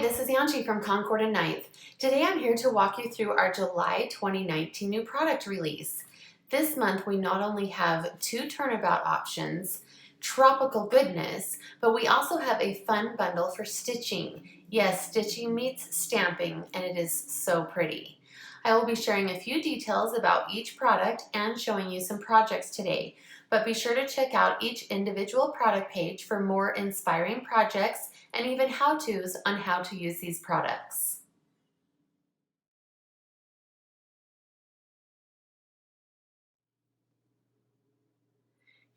this is Angie from Concord 9th. Today I'm here to walk you through our July 2019 new product release. This month we not only have 2 turnabout options, tropical goodness, but we also have a fun bundle for stitching. Yes, stitching meets stamping, and it is so pretty. I will be sharing a few details about each product and showing you some projects today, but be sure to check out each individual product page for more inspiring projects and even how-tos on how to use these products.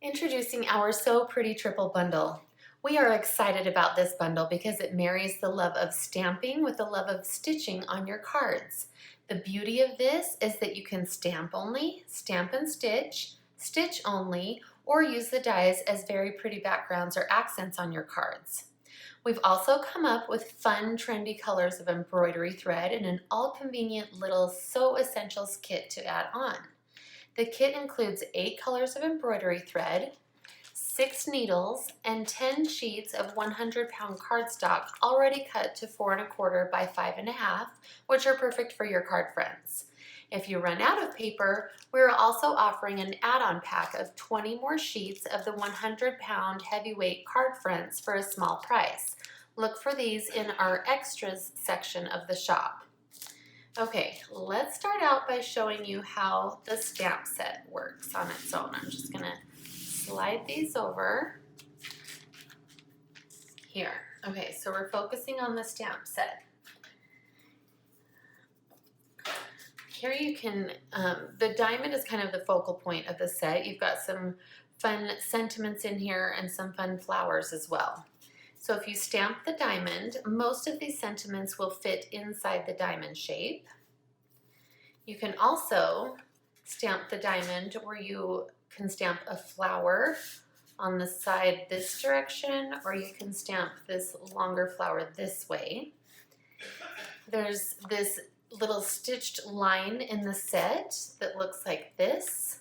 Introducing our So Pretty Triple Bundle. We are excited about this bundle because it marries the love of stamping with the love of stitching on your cards. The beauty of this is that you can stamp only, stamp and stitch, stitch only, or use the dies as very pretty backgrounds or accents on your cards. We've also come up with fun, trendy colors of embroidery thread in an all-convenient little Sew Essentials kit to add on. The kit includes 8 colors of embroidery thread, 6 needles, and 10 sheets of 100-pound cardstock already cut to 4 1/4 by 5 1/2, which are perfect for your card friends. If you run out of paper, we're also offering an add-on pack of 20 more sheets of the 100-pound heavyweight card fronts for a small price. Look for these in our extras section of the shop. Okay, let's start out by showing you how the stamp set works on its own. I'm just gonna slide these over here. Okay, so we're focusing on the stamp set. Here you can, the diamond is kind of the focal point of the set. You've got some fun sentiments in here and some fun flowers as well. So if you stamp the diamond, most of these sentiments will fit inside the diamond shape. You can also stamp the diamond where you can stamp a flower on the side this direction, or you can stamp this longer flower this way. There's this little stitched line in the set that looks like this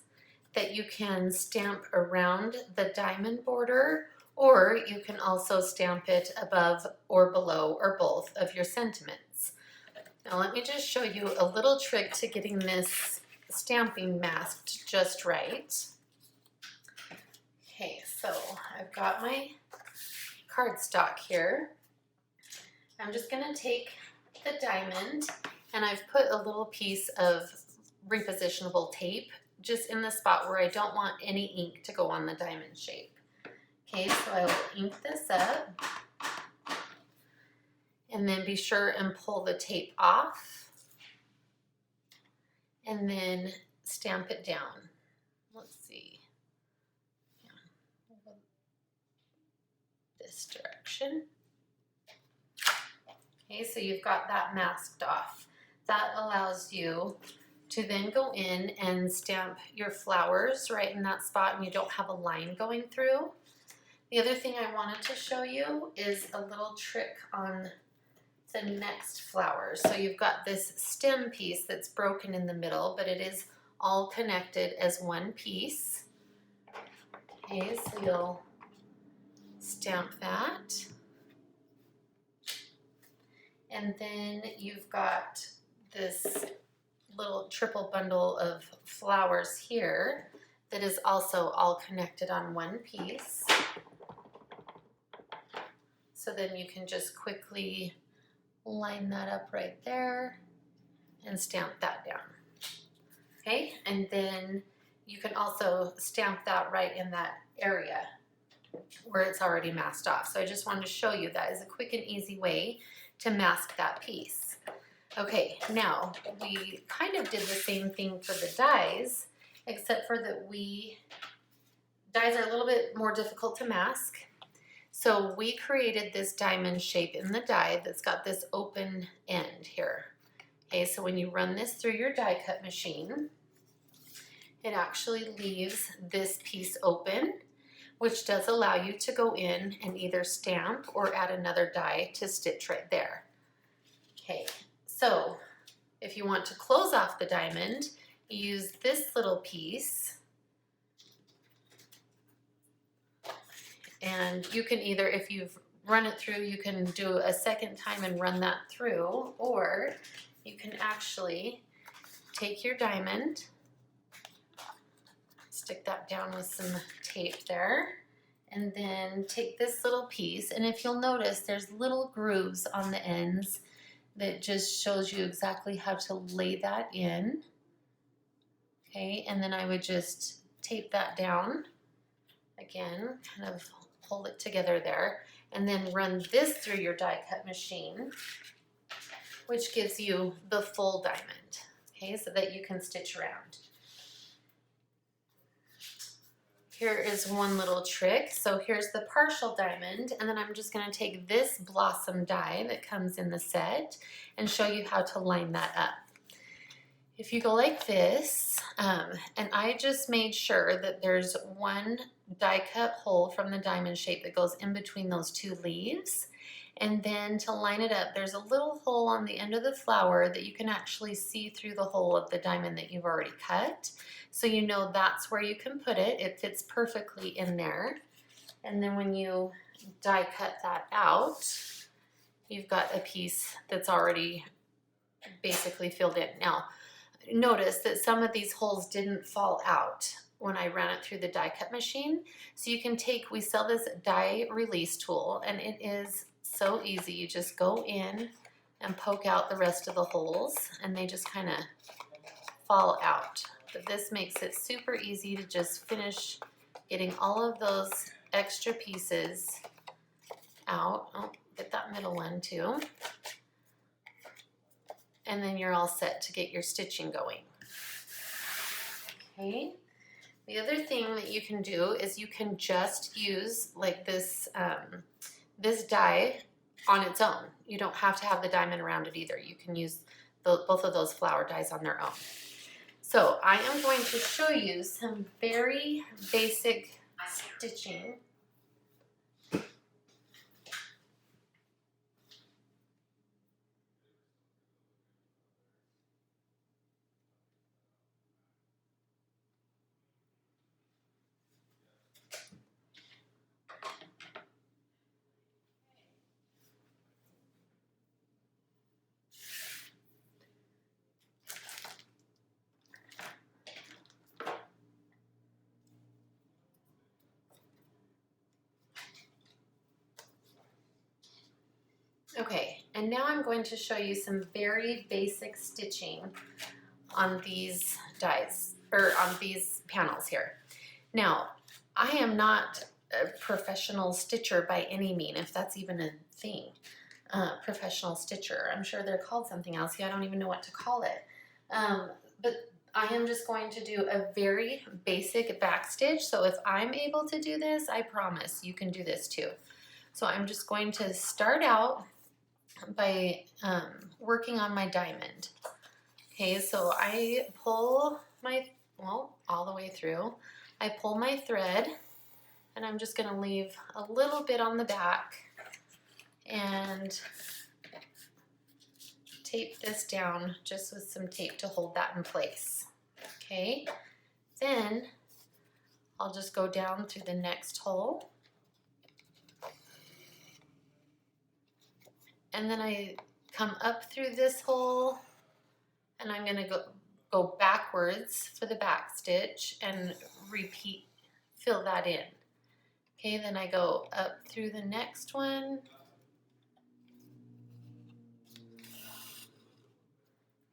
that you can stamp around the diamond border, or you can also stamp it above or below or both of your sentiments. Now let me just show you a little trick to getting this stamping masked just right. Okay, so I've got my cardstock here. I'm just gonna take the diamond, and I've put a little piece of repositionable tape just in the spot where I don't want any ink to go on the diamond shape. Okay, so I will ink this up, and then be sure and pull the tape off, and then stamp it down. Let's see. This direction. Okay, so you've got that masked off. That allows you to then go in and stamp your flowers right in that spot, and you don't have a line going through. The other thing I wanted to show you is a little trick on the next flower. So you've got this stem piece that's broken in the middle, but it is all connected as one piece. Okay, so you'll stamp that. And then you've got this little triple bundle of flowers here that is also all connected on one piece. So then you can just quickly line that up right there and stamp that down. Okay, and then you can also stamp that right in that area where it's already masked off. So I just wanted to show you that is a quick and easy way to mask that piece. Okay, now we kind of did the same thing for the dies, except for that dies are a little bit more difficult to mask. So we created this diamond shape in the die that's got this open end here. Okay, so when you run this through your die cut machine, it actually leaves this piece open, which does allow you to go in and either stamp or add another die to stitch right there. Okay, so if you want to close off the diamond, you use this little piece, and you can either, if you've run it through, you can do a second time and run that through, or you can actually take your diamond, stick that down with some tape there, and then take this little piece, and if you'll notice, there's little grooves on the ends that just shows you exactly how to lay that in. Okay, and then I would just tape that down again, kind of hold it together there, and then run this through your die cut machine, which gives you the full diamond, okay, so that you can stitch around. Here is one little trick. So here's the partial diamond, and then I'm just going to take this blossom die that comes in the set and show you how to line that up. If you go like this, and I just made sure that there's one die cut hole from the diamond shape that goes in between those two leaves, and then to line it up, there's a little hole on the end of the flower that you can actually see through the hole of the diamond that you've already cut. So you know that's where you can put it. It fits perfectly in there. And then when you die cut that out, you've got a piece that's already basically filled in. Now, notice that some of these holes didn't fall out when I ran it through the die cut machine. So you can take, we sell this die release tool, and it is so easy. You just go in and poke out the rest of the holes, and they just kind of fall out. But this makes it super easy to just finish getting all of those extra pieces out. Oh, get that middle one too. And then you're all set to get your stitching going. Okay. The other thing that you can do is you can just use like this, this die on its own. You don't have to have the diamond around it either. You can use both of those flower dies on their own. So I am going to show you some very basic stitching. Okay, and now I'm going to show you some very basic stitching on these dies, or on these panels here. Now, I am not a professional stitcher by any means, if that's even a thing. Professional stitcher. I'm sure they're called something else. Yeah, I don't even know what to call it. But I am just going to do a very basic back stitch. So if I'm able to do this, I promise you can do this too. So I'm just going to start out by working on my diamond. Okay, so I pull my, well, all the way through. I pull my thread, and I'm just going to leave a little bit on the back and tape this down just with some tape to hold that in place. Okay, then I'll just go down through the next hole, and then I come up through this hole, and I'm going to go backwards for the back stitch and repeat, fill that in. Okay, then I go up through the next one,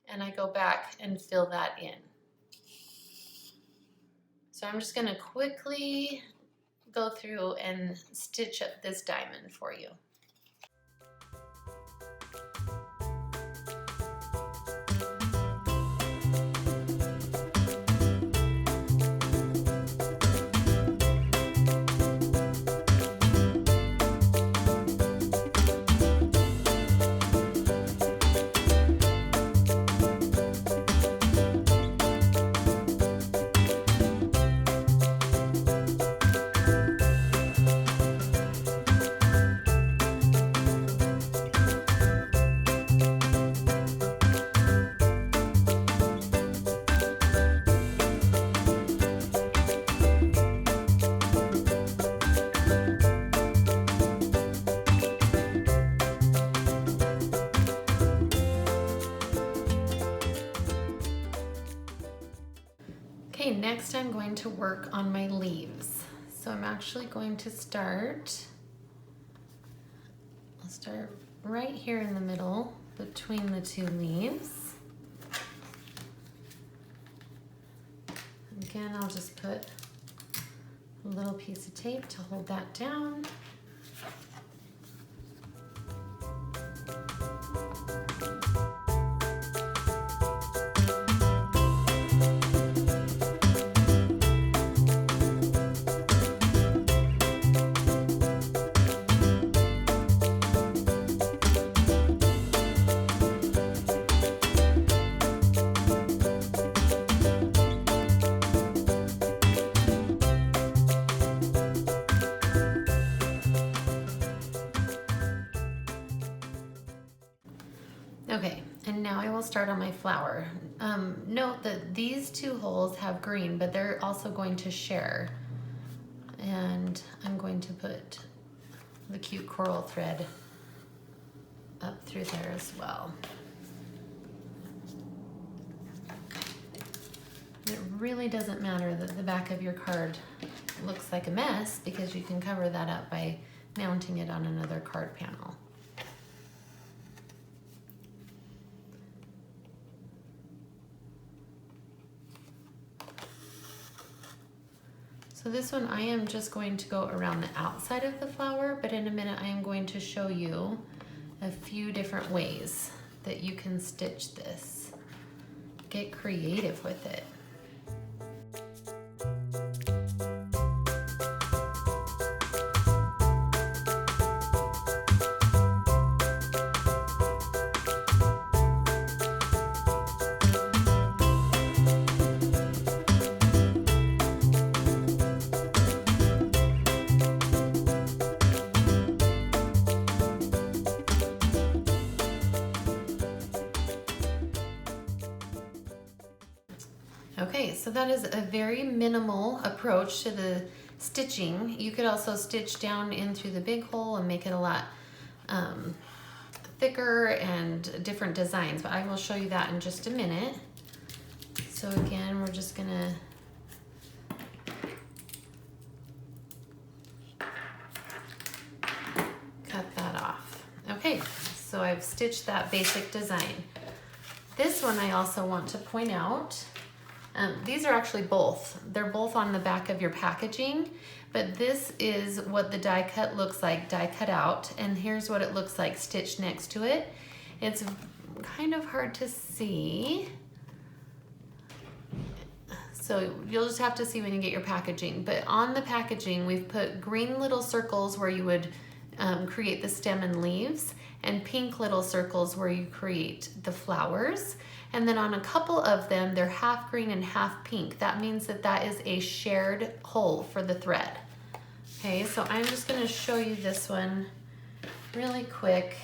and I go back and fill that in. So I'm just going to quickly go through and stitch up this diamond for you. Okay, next I'm going to work on my leaves. So I'm actually going to I'll start right here in the middle between the two leaves. Again, I'll just put a little piece of tape to hold that down. Okay, and now I will start on my flower. Note that these two holes have green, but they're also going to share. And I'm going to put the cute coral thread up through there as well. It really doesn't matter that the back of your card looks like a mess, because you can cover that up by mounting it on another card panel. So this one I am just going to go around the outside of the flower, but in a minute I am going to show you a few different ways that you can stitch this. Get creative with it. Okay, so that is a very minimal approach to the stitching. You could also stitch down in through the big hole and make it a lot thicker and different designs, but I will show you that in just a minute. So again, we're just gonna cut that off. Okay, so I've stitched that basic design. This one I also want to point out. These are actually they're both on the back of your packaging, but this is what the die cut looks like, die cut out, and here's what it looks like stitched next to it. It's kind of hard to see, so you'll just have to see when you get your packaging, but on the packaging we've put green little circles where you would create the stem and leaves, and pink little circles where you create the flowers. And then on a couple of them, they're half green and half pink. That means that that is a shared hole for the thread. Okay, so I'm just gonna show you this one really quick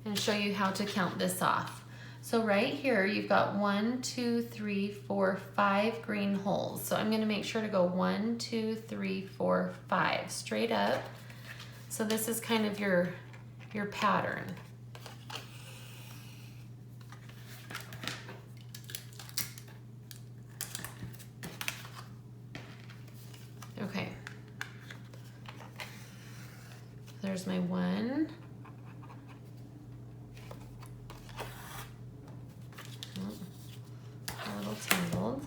and show you how to count this off. So right here, you've got 1, 2, 3, 4, 5 green holes. So I'm gonna make sure to go 1, 2, 3, 4, 5 straight up. So this is kind of your pattern. Okay, there's my 1. Oh, a little tangled.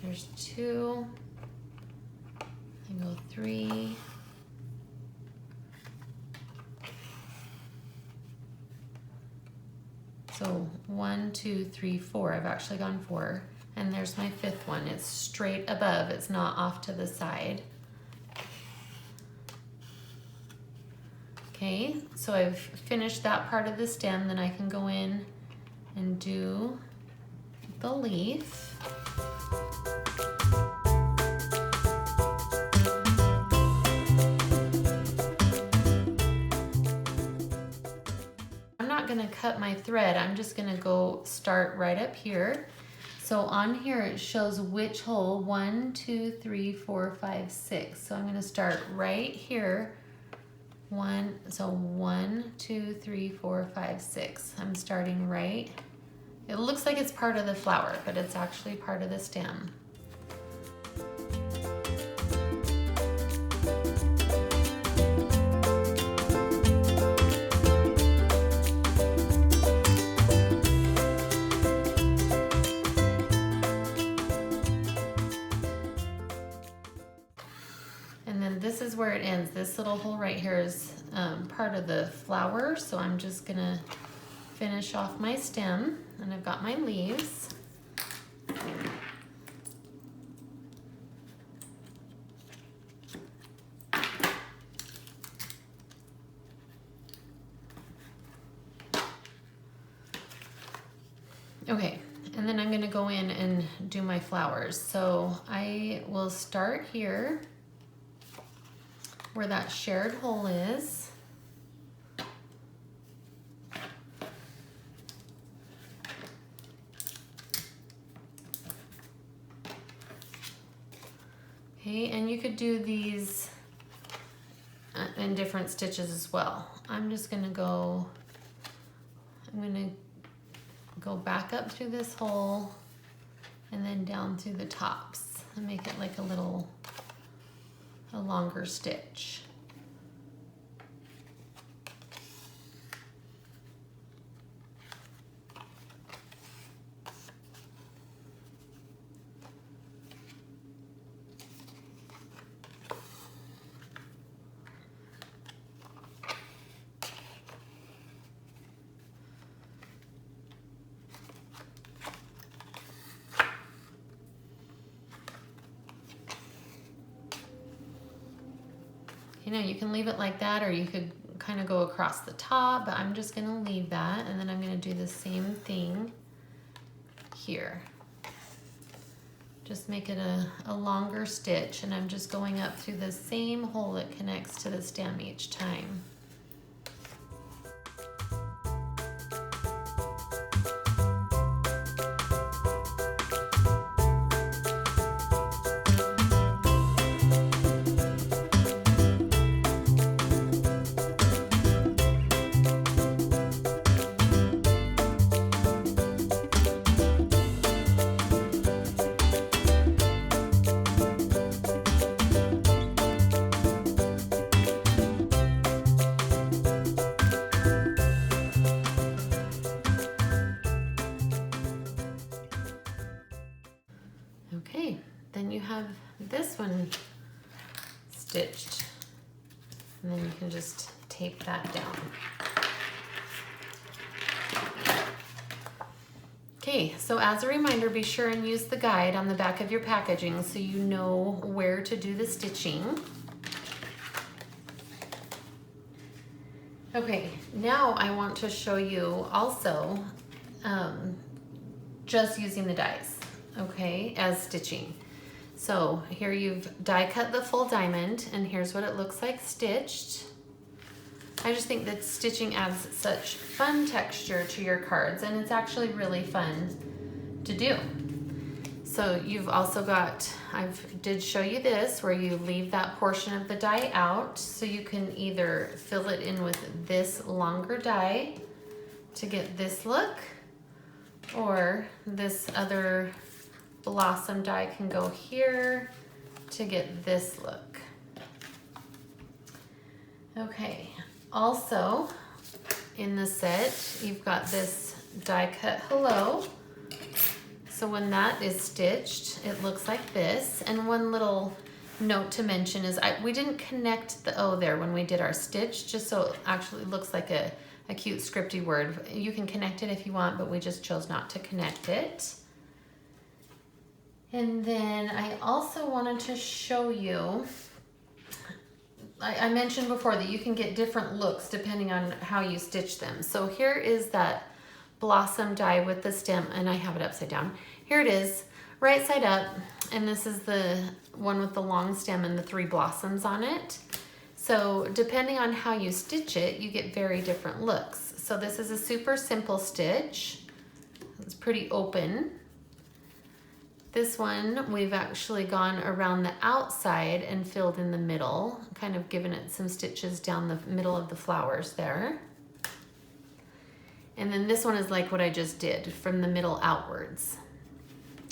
There's 2. I go 3. So 1, 2, 3, 4. I've actually gone 4. And there's my 5th one. It's straight above. It's not off to the side. Okay, so I've finished that part of the stem. Then I can go in and do the leaf. I'm not gonna cut my thread. I'm just gonna go start right up here. So on here it shows which hole, 1, 2, 3, 4, 5, 6. So I'm gonna start right here So 1, 2, 3, 4, 5, 6. I'm starting right. It looks like it's part of the flower, but it's actually part of the stem. And then this is where it ends. This little hole right here is part of the flower, so I'm just gonna finish off my stem, and I've got my leaves. Okay, and then I'm gonna go in and do my flowers. So I will start here where that shared hole is. Okay, and you could do these in different stitches as well. I'm gonna go back up through this hole and then down through the tops and make it like a longer stitch. You know, you can leave it like that, or you could kind of go across the top, but I'm just gonna leave that, and then I'm gonna do the same thing here. Just make it a longer stitch, and I'm just going up through the same hole that connects to the stem each time. Okay, then you have this one stitched, and then you can just tape that down. Okay, so as a reminder, be sure and use the guide on the back of your packaging so you know where to do the stitching. Okay, now I want to show you also just using the dies, okay, as stitching. So here you've die cut the full diamond, and here's what it looks like stitched. I just think that stitching adds such fun texture to your cards, and it's actually really fun to do. So you've also got, did show you this, where you leave that portion of the die out, so you can either fill it in with this longer die to get this look, or this other blossom die can go here to get this look. Okay, also in the set, you've got this die cut hello. So when that is stitched, it looks like this. And one little note to mention is we didn't connect the O there when we did our stitch, just so it actually looks like a cute scripty word. You can connect it if you want, but we just chose not to connect it. And then I also wanted to show you, I mentioned before that you can get different looks depending on how you stitch them. So here is that blossom die with the stem, and I have it upside down. Here it is, right side up, and this is the one with the long stem and the 3 blossoms on it. So depending on how you stitch it, you get very different looks. So this is a super simple stitch. It's pretty open. This one, we've actually gone around the outside and filled in the middle, kind of given it some stitches down the middle of the flowers there. And then this one is like what I just did, from the middle outwards.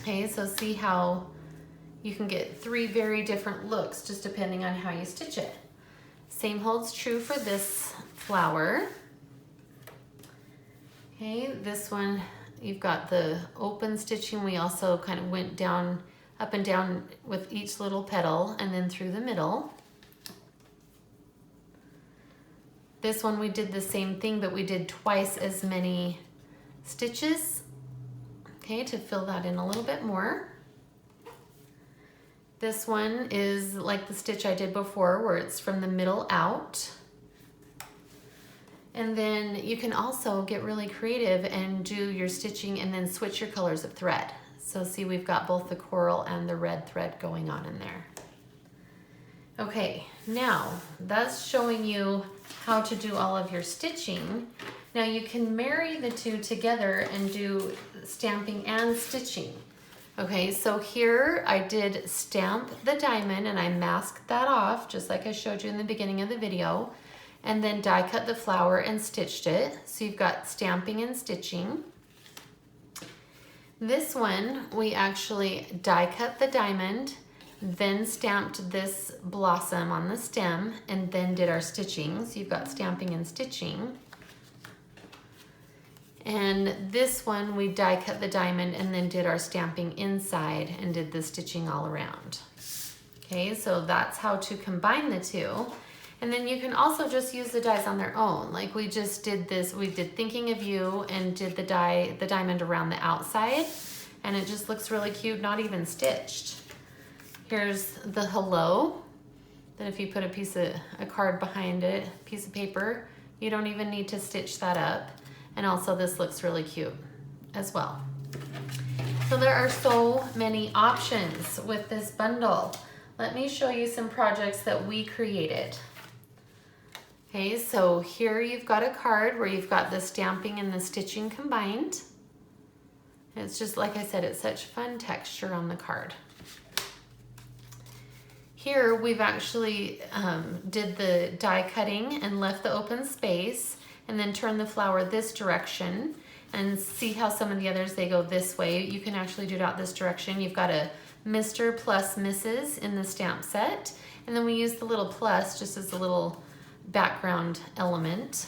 Okay, so see how you can get 3 very different looks just depending on how you stitch it. Same holds true for this flower. Okay, this one, you've got the open stitching. We also kind of went down, up and down with each little petal and then through the middle. This one we did the same thing, but we did twice as many stitches, okay, to fill that in a little bit more. This one is like the stitch I did before, where it's from the middle out. And then you can also get really creative and do your stitching and then switch your colors of thread. So see, we've got both the coral and the red thread going on in there. Okay, now that's showing you how to do all of your stitching. Now you can marry the two together and do stamping and stitching. Okay, so here I did stamp the diamond and I masked that off just like I showed you in the beginning of the video, and then die cut the flower and stitched it. So you've got stamping and stitching. This one, we actually die cut the diamond, then stamped this blossom on the stem, and then did our stitching. So you've got stamping and stitching. And this one, we die cut the diamond and then did our stamping inside and did the stitching all around. Okay, so that's how to combine the two. And then you can also just use the dies on their own. Like we just did this, we did Thinking of You and did the diamond around the outside, and it just looks really cute, not even stitched. Here's the hello, that if you put a card behind it, piece of paper, you don't even need to stitch that up. And also this looks really cute as well. So there are so many options with this bundle. Let me show you some projects that we created. Okay, so here you've got a card where you've got the stamping and the stitching combined. And it's just, like I said, it's such fun texture on the card. Here we've actually did the die cutting and left the open space and then turned the flower this direction, and see how some of the others, they go this way. You can actually do it out this direction. You've got a Mr. plus Mrs. in the stamp set, and then we use the little plus just as a little background element.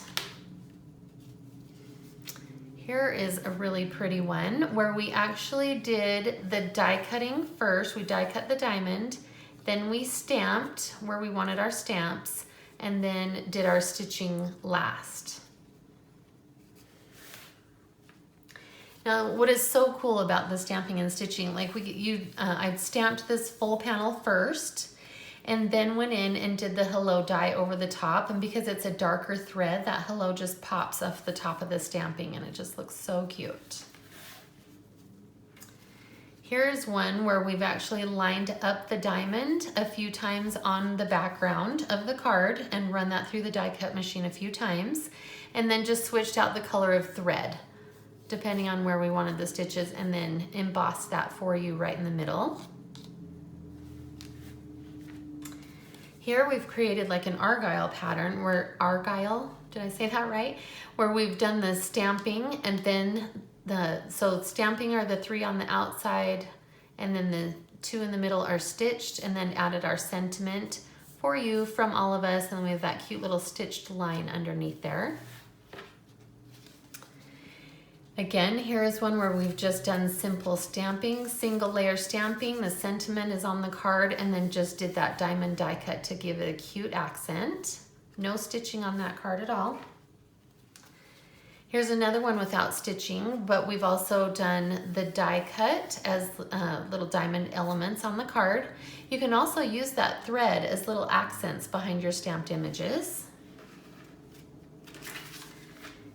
Here is a really pretty one where we actually did the die cutting first. We die cut the diamond, then we stamped where we wanted our stamps, and then did our stitching last. Now, what is so cool about the stamping and stitching, like I stamped this full panel first, and then went in and did the hello die over the top, and because it's a darker thread, that hello just pops off the top of the stamping, and it just looks so cute. Here's one where we've actually lined up the diamond a few times on the background of the card and run that through the die cut machine a few times, and then just switched out the color of thread depending on where we wanted the stitches, and then embossed that for you right in the middle. Here we've created like an argyle pattern where did I say that right? Where we've done the stamping, and then so stamping are the 3 on the outside, and then the 2 in the middle are stitched, and then added our sentiment for you from all of us, and then we have that cute little stitched line underneath there. Again, here is one where we've just done simple stamping, single layer stamping. The sentiment is on the card, and then just did that diamond die cut to give it a cute accent. No stitching on that card at all. Here's another one without stitching, but we've also done the die cut as little diamond elements on the card. You can also use that thread as little accents behind your stamped images.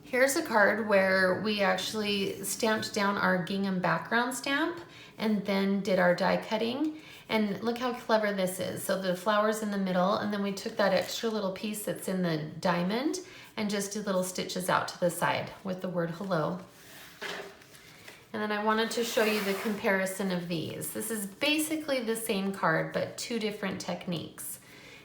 Here's a card where we actually stamped down our gingham background stamp and then did our die cutting. And look how clever this is. So the flower's in the middle, and then we took that extra little piece that's in the diamond and just did little stitches out to the side with the word hello. And then I wanted to show you the comparison of these. This is basically the same card, but two different techniques.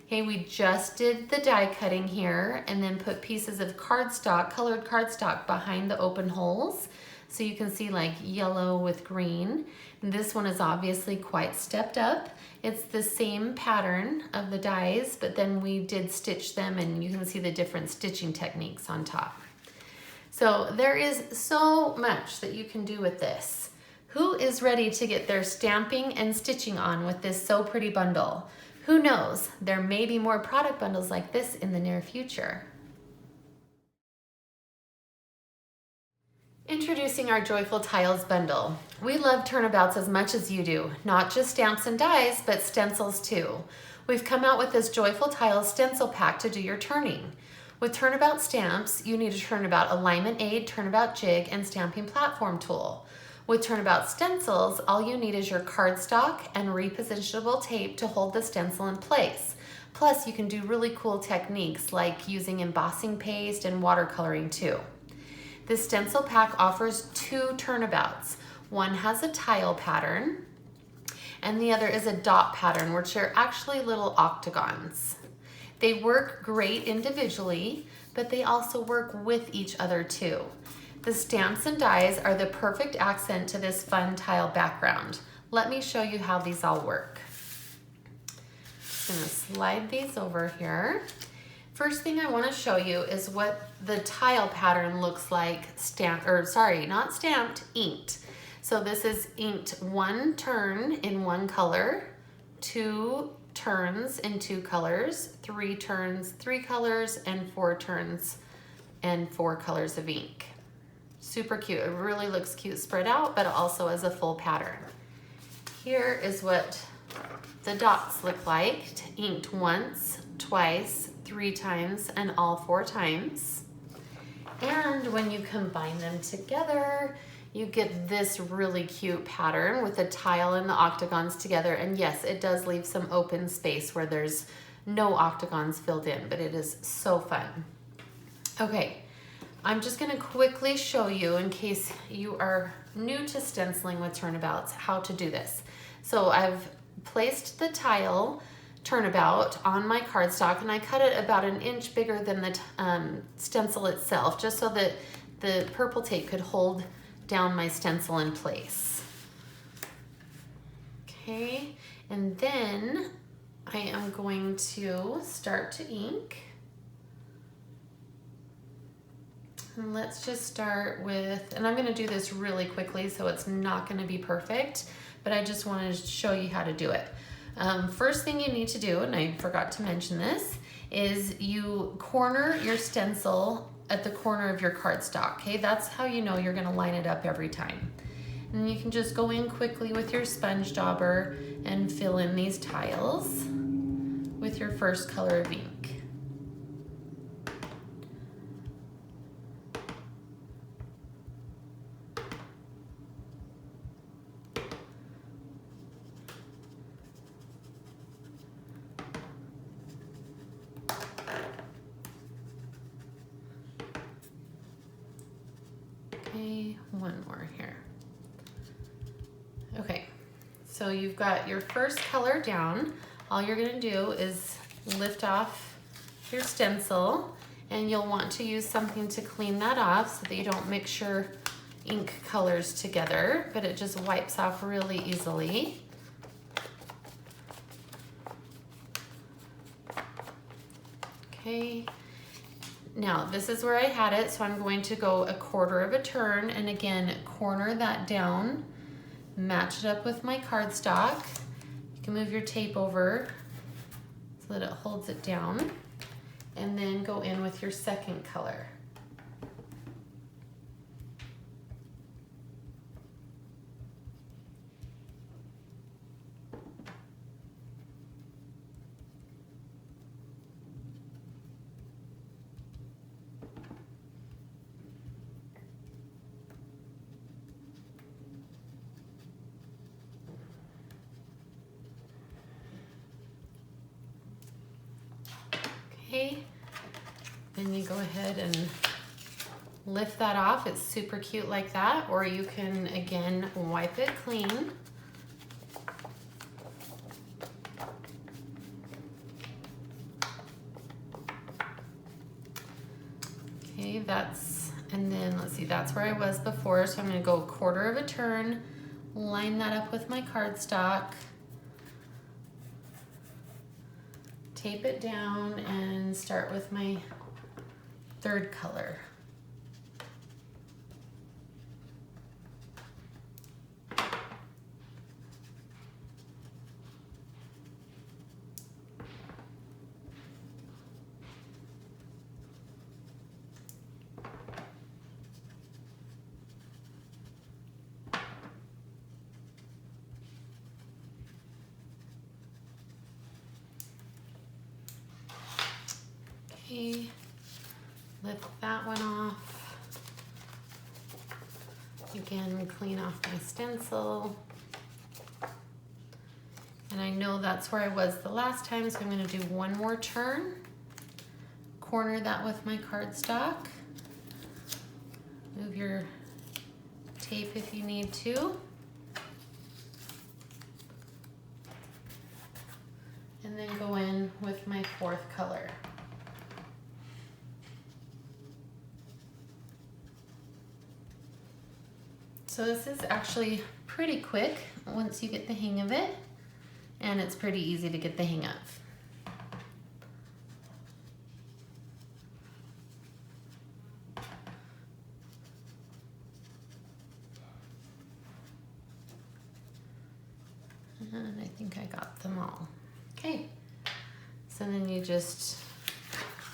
Okay, we just did the die cutting here and then put pieces of cardstock, colored cardstock behind the open holes. So you can see like yellow with green. And this one is obviously quite stepped up. It's the same pattern of the dies, but then we did stitch them and you can see the different stitching techniques on top. So there is so much that you can do with this. Who is ready to get their stamping and stitching on with this So Pretty bundle? Who knows, there may be more product bundles like this in the near future. Introducing our Joyful Tiles bundle. We love turnabouts as much as you do, not just stamps and dies, but stencils too. We've come out with this Joyful Tiles stencil pack to do your turning. With turnabout stamps, you need a turnabout alignment aid, turnabout jig, and stamping platform tool. With turnabout stencils, all you need is your cardstock and repositionable tape to hold the stencil in place. Plus, you can do really cool techniques like using embossing paste and watercoloring too. This stencil pack offers two turnabouts. One has a tile pattern, and the other is a dot pattern, which are actually little octagons. They work great individually, but they also work with each other too. The stamps and dies are the perfect accent to this fun tile background. Let me show you how these all work. Just gonna slide these over here. First thing I wanna show you is what the tile pattern looks like not stamped, inked. So this is inked one turn in one color, 2 turns in 2 colors, 3 turns, 3 colors, and 4 turns and 4 colors of ink. Super cute. It really looks cute spread out, but also as a full pattern. Here is what the dots look like, inked once, twice, 3 times, and all 4 times. And when you combine them together, you get this really cute pattern with the tile and the octagons together. And yes, it does leave some open space where there's no octagons filled in, but it is so fun. Okay. I'm just gonna quickly show you, in case you are new to stenciling with turnabouts, how to do this. So I've placed the tile turnabout on my cardstock and I cut it about 1 inch bigger than the stencil itself, just so that the purple tape could hold down my stencil in place. Okay, and then I am going to start to ink. And let's just start with, and I'm gonna do this really quickly so it's not gonna be perfect, but I just wanted to show you how to do it. First thing you need to do, and I forgot to mention this, is you corner your stencil at the corner of your cardstock, okay? That's how you know you're gonna line it up every time. And you can just go in quickly with your sponge dauber and fill in these tiles with your first color of ink. Okay, one more here. Okay, so you've got your first color down. All you're gonna do is lift off your stencil, and you'll want to use something to clean that off so that you don't mix your ink colors together, but it just wipes off really easily. Okay. Now, this is where I had it, so I'm going to go 1/4 of a turn, and again, corner that down, match it up with my cardstock. You can move your tape over so that it holds it down, and then go in with your second color. Okay, then you go ahead and lift that off. It's super cute like that, or you can, again, wipe it clean. Okay, and then let's see, that's where I was before, so I'm gonna go 1/4 of a turn, line that up with my cardstock, tape it down, and start with my 3rd color. Okay, lift that one off. Again, clean off my stencil. And I know that's where I was the last time, so I'm going to do one more turn. Corner that with my cardstock. Move your tape if you need to. And then go in with my 4th color. So this is actually pretty quick once you get the hang of it, and it's pretty easy to get the hang of. And I think I got them all. Okay, so then you just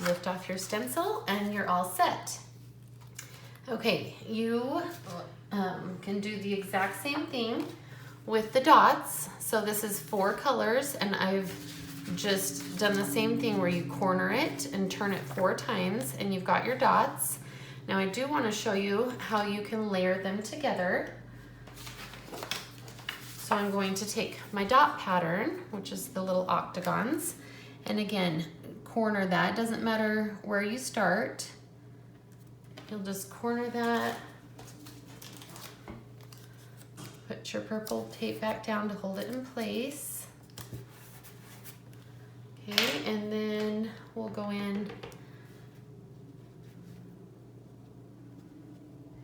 lift off your stencil and you're all set. Okay, you can do the exact same thing with the dots. So this is 4 colors, and I've just done the same thing where you corner it and turn it 4 times, and you've got your dots. Now I do want to show you how you can layer them together. So I'm going to take my dot pattern, which is the little octagons, and again, corner that. Doesn't matter where you start. You'll just corner that. Put your purple tape back down to hold it in place. Okay, and then we'll go in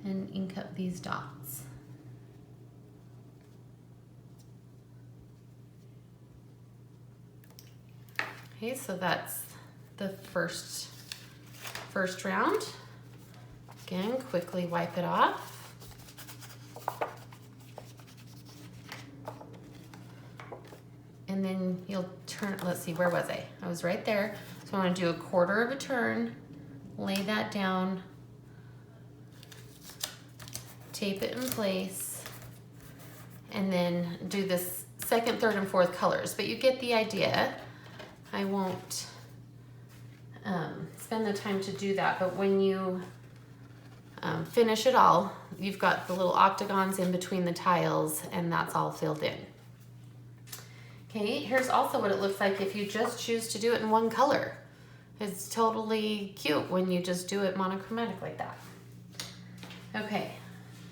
and ink up these dots. Okay, so that's the first round. Again, quickly wipe it off. And then you'll turn, let's see, where was I? I was right there. So I want to do 1/4 of a turn, lay that down, tape it in place, and then do this 2nd, 3rd, and 4th colors. But you get the idea. I won't spend the time to do that, but when you finish it all, you've got the little octagons in between the tiles, and that's all filled in. Okay, here's also what it looks like if you just choose to do it in 1 color. It's totally cute when you just do it monochromatic like that. Okay,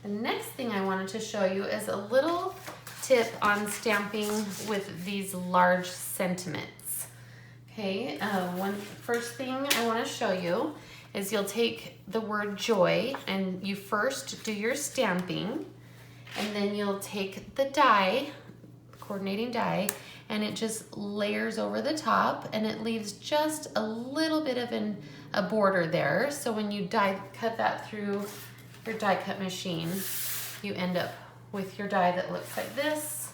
the next thing I wanted to show you is a little tip on stamping with these large sentiments. Okay, first thing I want to show you is you'll take the word joy and you first do your stamping, and then you'll take the die, coordinating die, and it just layers over the top, and it leaves just a little bit of a border there. So when you die cut that through your die cut machine, you end up with your die that looks like this.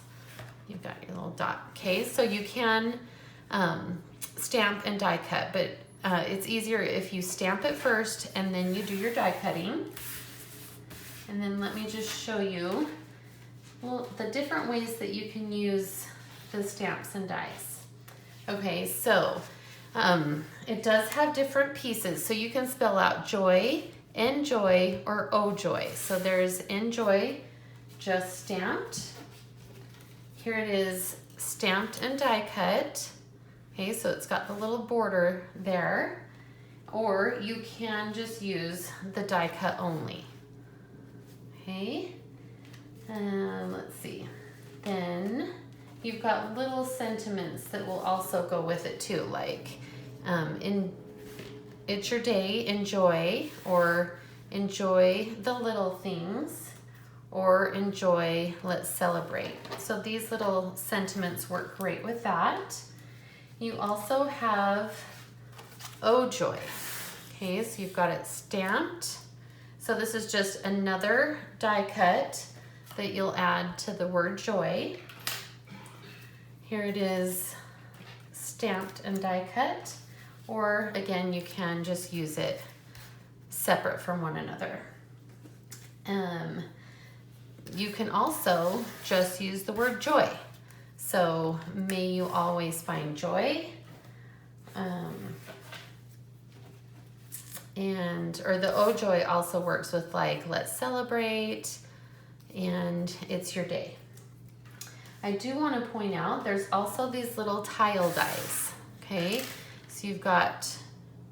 You've got your little dot. Okay, so you can stamp and die cut, but it's easier if you stamp it first and then you do your die cutting. And then let me just show you, well, the different ways that you can use the stamps and dies. Okay, so it does have different pieces. So you can spell out joy, enjoy, or oh joy. So there's enjoy, just stamped. Here it is, stamped and die cut. Okay, so it's got the little border there. or you can just use the die cut only. Okay, let's see. Then you've got little sentiments that will also go with it too, like it's your day, enjoy, or enjoy the little things, or enjoy, let's celebrate. So these little sentiments work great with that. You also have Oh Joy. Okay, so you've got it stamped. So this is just another die cut that you'll add to the word joy. Here it is stamped and die cut, or again, you can just use it separate from one another. You can also just use the word joy. So may you always find joy. Or the Oh Joy also works with like, let's celebrate, and it's your day. I do want to point out there's also these little tile dies, okay? So you've got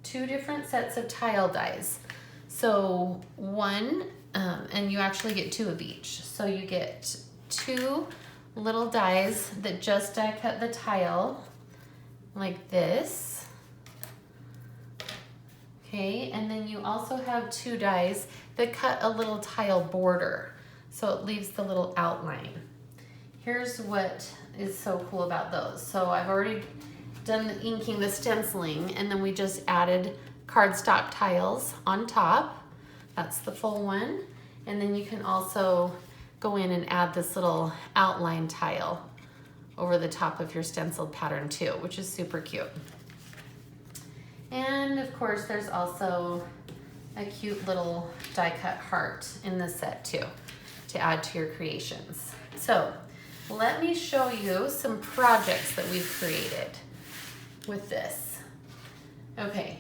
2 different sets of tile dies. So one, and you actually get 2 of each. So you get 2 little dies that just die cut the tile like this. Okay, and then you also have 2 dies that cut a little tile border, so it leaves the little outline. Here's what is so cool about those. So I've already done the inking, the stenciling, and then we just added cardstock tiles on top. That's the full one. And then you can also go in and add this little outline tile over the top of your stenciled pattern too, which is super cute. And of course, there's also a cute little die cut heart in the set too, to add to your creations. So let me show you some projects that we've created with this. Okay,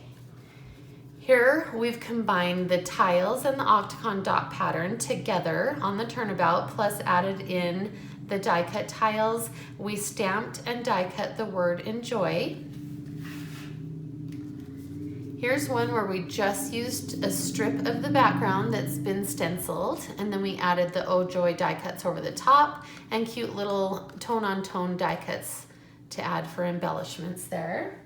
here we've combined the tiles and the octagon dot pattern together on the turnabout, plus added in the die cut tiles. We stamped and die cut the word enjoy. Here's one where we just used a strip of the background that's been stenciled, and then we added the Oh Joy die cuts over the top and cute little tone-on-tone die cuts to add for embellishments there.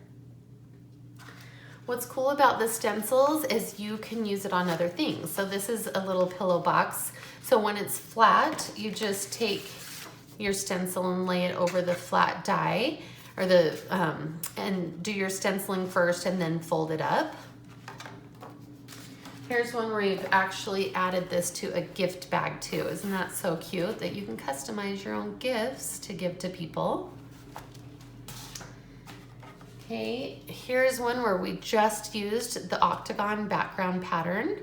What's cool about the stencils is you can use it on other things. So this is a little pillow box. So when it's flat, you just take your stencil and lay it over the flat die, or and do your stenciling first and then fold it up. Here's one where you've actually added this to a gift bag too. Isn't that so cute that you can customize your own gifts to give to people? Okay, here's one where we just used the octagon background pattern.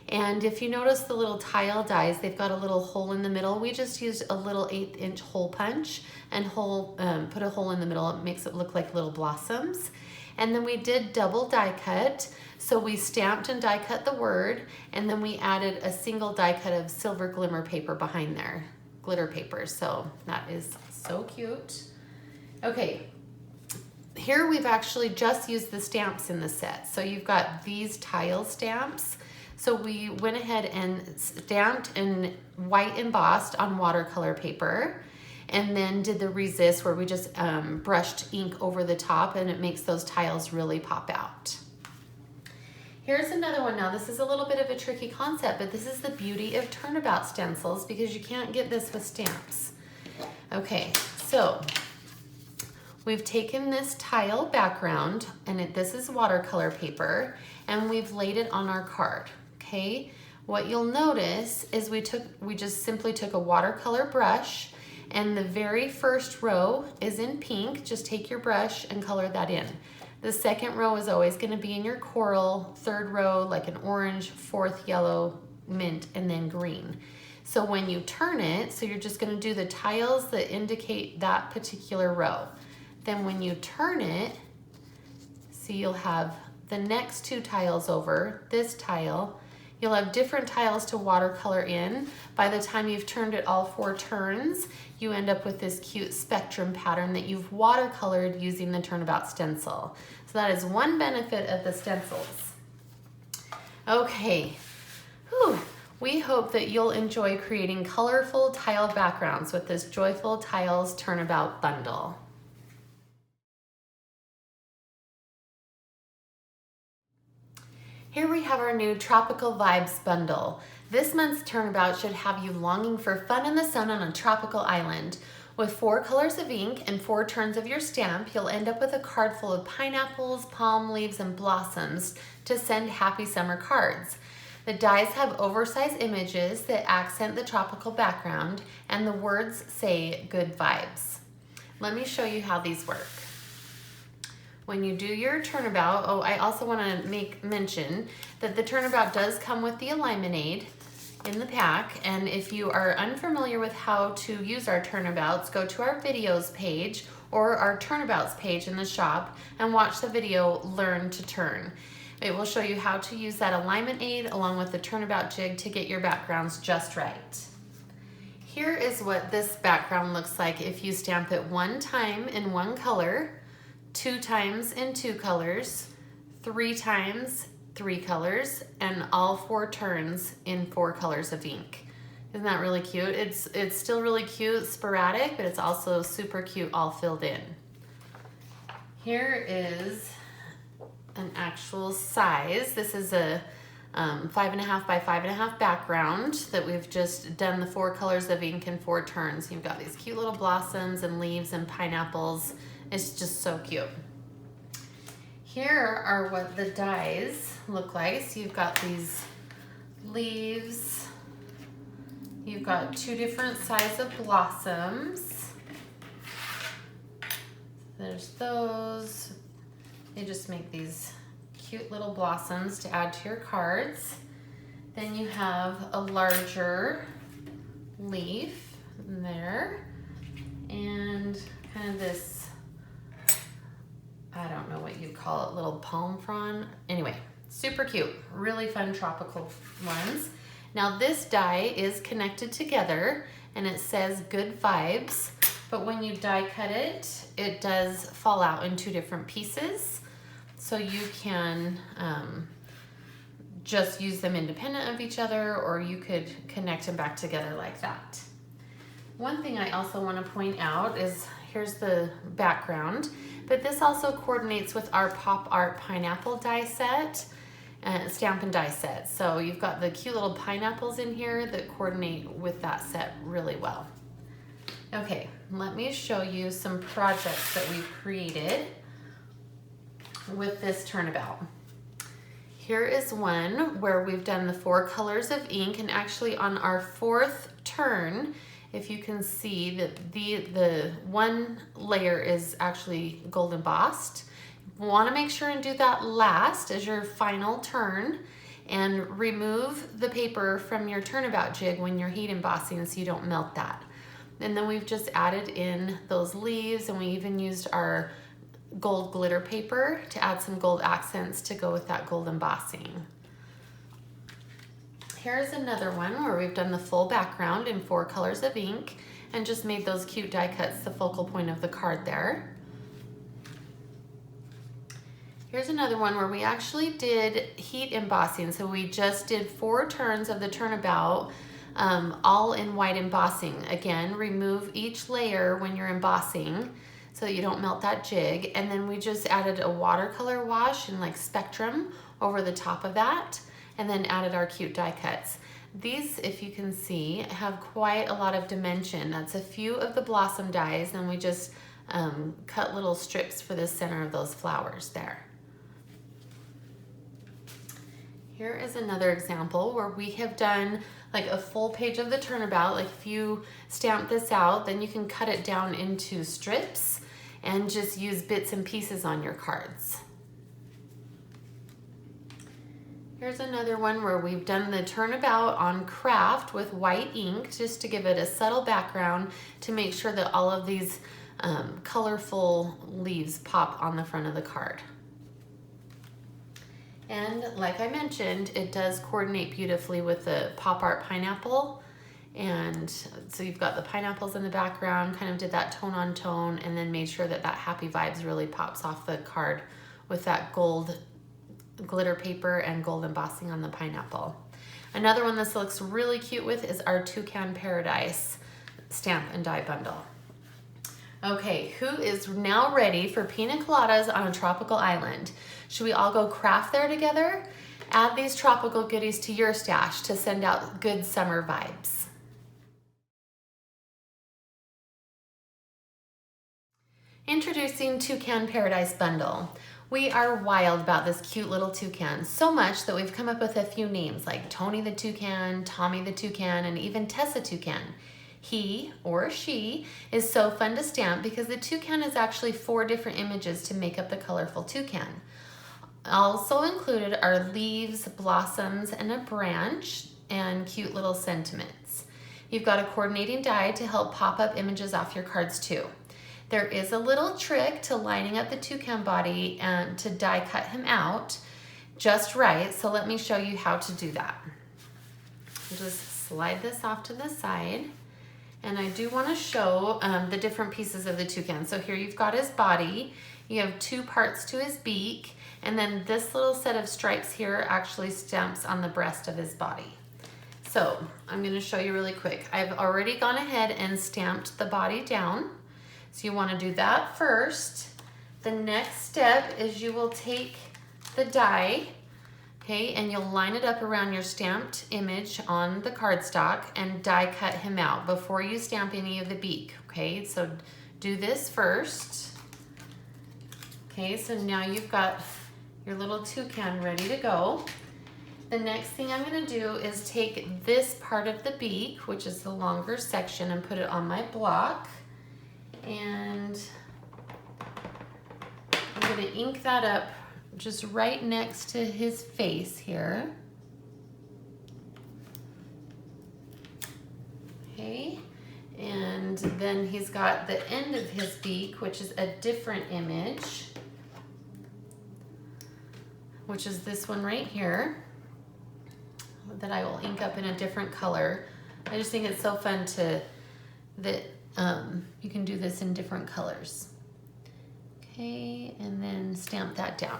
And if you notice the little tile dies, they've got a little hole in the middle. We just used a little 1/8 inch hole punch and put a hole in the middle. It makes it look like little blossoms. And then we did double die cut. So we stamped and die cut the word, and then we added a single die cut of silver glimmer paper behind there, glitter paper. So that is so cute. Okay, here we've actually just used the stamps in the set. So you've got these tile stamps. So we went ahead and stamped and white embossed on watercolor paper, and then did the resist where we just brushed ink over the top, and it makes those tiles really pop out. Here's another one. Now this is a little bit of a tricky concept, but this is the beauty of turnabout stencils because you can't get this with stamps. Okay, so we've taken this tile background, and this is watercolor paper, and we've laid it on our card. Okay, what you'll notice is we just simply took a watercolor brush, and the very first row is in pink. Just take your brush and color that in. The second row is always going to be in your coral, third row like an orange, fourth yellow, mint, and then green. So when you turn it, so you're just going to do the tiles that indicate that particular row. Then when you turn it, see, you'll have the next 2 tiles over, this tile, You'll have different tiles to watercolor in. By the time you've turned it all 4 turns, you end up with this cute spectrum pattern that you've watercolored using the Turnabout stencil. So that is one benefit of the stencils. Okay, whew. We hope that you'll enjoy creating colorful tile backgrounds with this Joyful Tiles Turnabout bundle. Here we have our new Tropical Vibes bundle. This month's Turnabout should have you longing for fun in the sun on a tropical island. With 4 colors of ink and 4 turns of your stamp, you'll end up with a card full of pineapples, palm leaves, and blossoms to send happy summer cards. The dies have oversized images that accent the tropical background, and the words say good vibes. Let me show you how these work. When you do your Turnabout, oh, I also want to make mention that the Turnabout does come with the alignment aid in the pack, and if you are unfamiliar with how to use our Turnabouts, go to our videos page or our Turnabouts page in the shop and watch the video Learn to Turn. It will show you how to use that alignment aid along with the Turnabout jig to get your backgrounds just right. Here is what this background looks like if you stamp it 1 time in 1 color, 2 times in 2 colors, 3 times 3 colors, and all 4 turns in 4 colors of ink. Isn't that really cute? It's still really cute, sporadic, but it's also super cute all filled in. Here is an actual size. This is a 5.5 by 5.5 background that we've just done the 4 colors of ink in 4 turns. You've got these cute little blossoms and leaves and pineapples. It's just so cute. Here are what the dies look like. So you've got these leaves. You've got 2 different sizes of blossoms. There's those. You just make these cute little blossoms to add to your cards. Then you have a larger leaf in there and kind of this, I don't know what you call it, little palm frond. Anyway, super cute, really fun tropical ones. Now this die is connected together and it says good vibes, but when you die cut it, it does fall out in 2 different pieces. So you can just use them independent of each other, or you could connect them back together like that. One thing I also want to point out is here's the background, but this also coordinates with our Pop Art Pineapple die set, stamp and die set. So you've got the cute little pineapples in here that coordinate with that set really well. Okay, let me show you some projects that we've created with this Turnabout. Here is one where we've done the 4 colors of ink, and actually on our 4th turn, if you can see that the 1 layer is actually gold embossed. You want to make sure and do that last as your final turn, and remove the paper from your Turnabout jig when you're heat embossing so you don't melt that. And then we've just added in those leaves, and we even used our gold glitter paper to add some gold accents to go with that gold embossing. Here's another one where we've done the full background in 4 colors of ink and just made those cute die cuts the focal point of the card there. Here's another one where we actually did heat embossing. So we just did 4 turns of the Turnabout, all in white embossing. Again, remove each layer when you're embossing so that you don't melt that jig. And then we just added a watercolor wash and like spectrum over the top of that, and then added our cute die cuts. These, if you can see, have quite a lot of dimension. That's a few of the blossom dies, and we just cut little strips for the center of those flowers there. Here is another example where we have done like a full page of the Turnabout. Like if you stamp this out, then you can cut it down into strips and just use bits and pieces on your cards. Here's another one where we've done the Turnabout on craft with white ink just to give it a subtle background to make sure that all of these colorful leaves pop on the front of the card. And like I mentioned, it does coordinate beautifully with the pop art pineapple. And so you've got the pineapples in the background, kind of did that tone on tone, and then made sure that that happy vibes really pops off the card with that gold glitter paper and gold embossing on the pineapple. Another one this looks really cute with is our Toucan Paradise stamp and die bundle. Okay, who is now ready for pina coladas on a tropical island? Should we all go craft there together? Add these tropical goodies to your stash to send out good summer vibes. Introducing Toucan Paradise Bundle. We are wild about this cute little toucan, so much that we've come up with a few names like Tony the Toucan, Tommy the Toucan, and even Tessa Toucan. He or she is so fun to stamp because the toucan is actually 4 different images to make up the colorful toucan. Also included are leaves, blossoms, and a branch, and cute little sentiments. You've got a coordinating die to help pop up images off your cards too. There is a little trick to lining up the toucan body and to die cut him out just right, so let me show you how to do that. Just slide this off to the side, and I do want to show the different pieces of the toucan. So here you've got his body, you have 2 parts to his beak, and then this little set of stripes here actually stamps on the breast of his body. So I'm going to show you really quick. I've already gone ahead and stamped the body down. So you want to do that first. The next step is you will take the die, okay, and you'll line it up around your stamped image on the cardstock and die cut him out before you stamp any of the beak, okay? So do this first. Okay, so now you've got your little toucan ready to go. The next thing I'm going to do is take this part of the beak, which is the longer section, and put it on my block. And I'm going to ink that up just right next to his face here. Okay, and then he's got the end of his beak, which is a different image, which is this one right here, that I will ink up in a different color. I just think it's so fun that you can do this in different colors. Okay, and then stamp that down.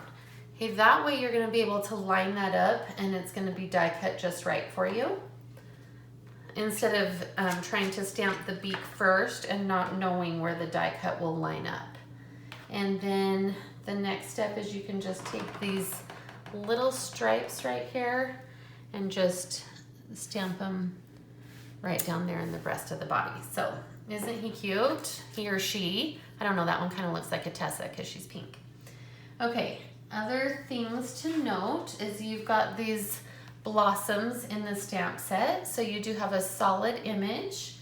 Okay, that way you're gonna be able to line that up and it's gonna be die cut just right for you. Instead of trying to stamp the beak first and not knowing where the die cut will line up. And then the next step is you can just take these little stripes right here and just stamp them right down there in the breast of the body. So isn't he cute? He or she. I don't know, that one kind of looks like a Tessa because she's pink. Okay, other things to note is you've got these blossoms in the stamp set. So you do have a solid image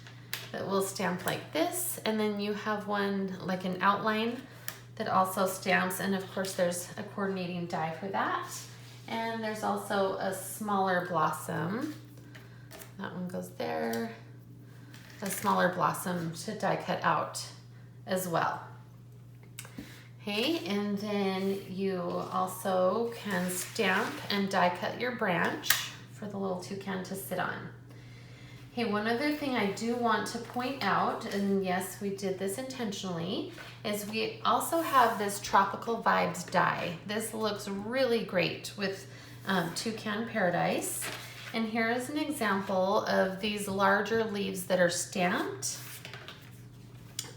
that will stamp like this, and then you have one like an outline that also stamps, and of course there's a coordinating die for that. And there's also a smaller blossom. That one goes there. A smaller blossom to die cut out as well. Okay, and then you also can stamp and die cut your branch for the little toucan to sit on. Okay, one other thing I do want to point out, and yes, we did this intentionally, is we also have this Tropical Vibes die. This looks really great with Toucan Paradise. And here is an example of these larger leaves that are stamped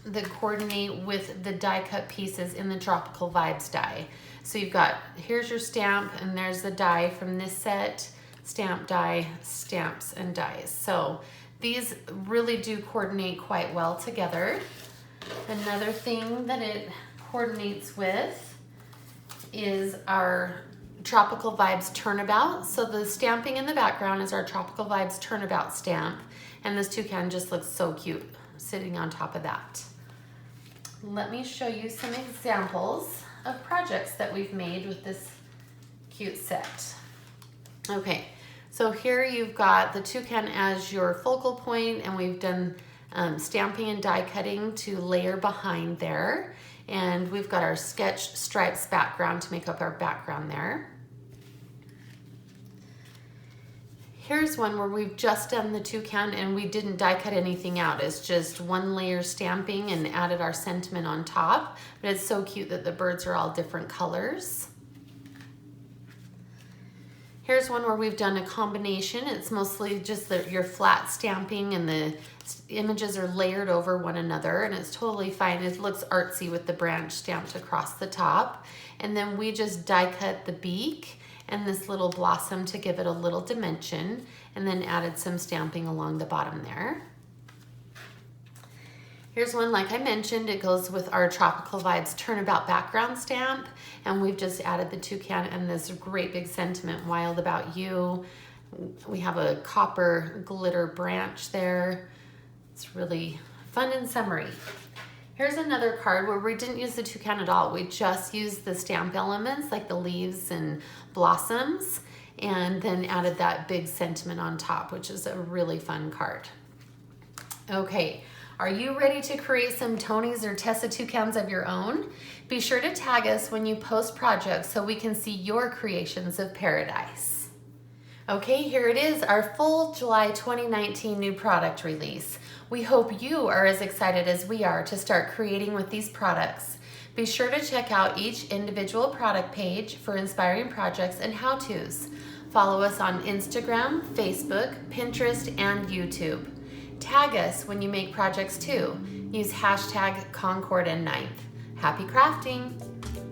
that coordinate with the die cut pieces in the Tropical Vibes die. So you've got, here's your stamp, and there's the die from this set, stamp die, stamps, and dies. So these really do coordinate quite well together. Another thing that it coordinates with is our Tropical Vibes Turnabout. So the stamping in the background is our Tropical Vibes Turnabout stamp, and this toucan just looks so cute sitting on top of that. Let me show you some examples of projects that we've made with this cute set. Okay, so here you've got the toucan as your focal point, and we've done stamping and die cutting to layer behind there. And we've got our sketch stripes background to make up our background there. Here's one where we've just done the toucan and we didn't die cut anything out. It's just one layer stamping and added our sentiment on top. But it's so cute that the birds are all different colors. Here's one where we've done a combination. It's mostly just your flat stamping and the images are layered over one another, and it's totally fine. It looks artsy with the branch stamped across the top. And then we just die cut the beak and this little blossom to give it a little dimension, and then added some stamping along the bottom there. Here's one, like I mentioned, it goes with our Tropical Vibes Turnabout background stamp, and we've just added the toucan and this great big sentiment, Wild About You. We have a copper glitter branch there. It's really fun and summery. Here's another card where we didn't use the toucan at all. We just used the stamp elements like the leaves and blossoms, and then added that big sentiment on top, which is a really fun card. Okay, are you ready to create some Tonys or Tessa toucans of your own? Be sure to tag us when you post projects so we can see your creations of paradise. Okay, here it is, our full July 2019 new product release. We hope you are as excited as we are to start creating with these products. Be sure to check out each individual product page for inspiring projects and how-tos. Follow us on Instagram, Facebook, Pinterest, and YouTube. Tag us when you make projects too. Use hashtag Concord 9th. Happy crafting!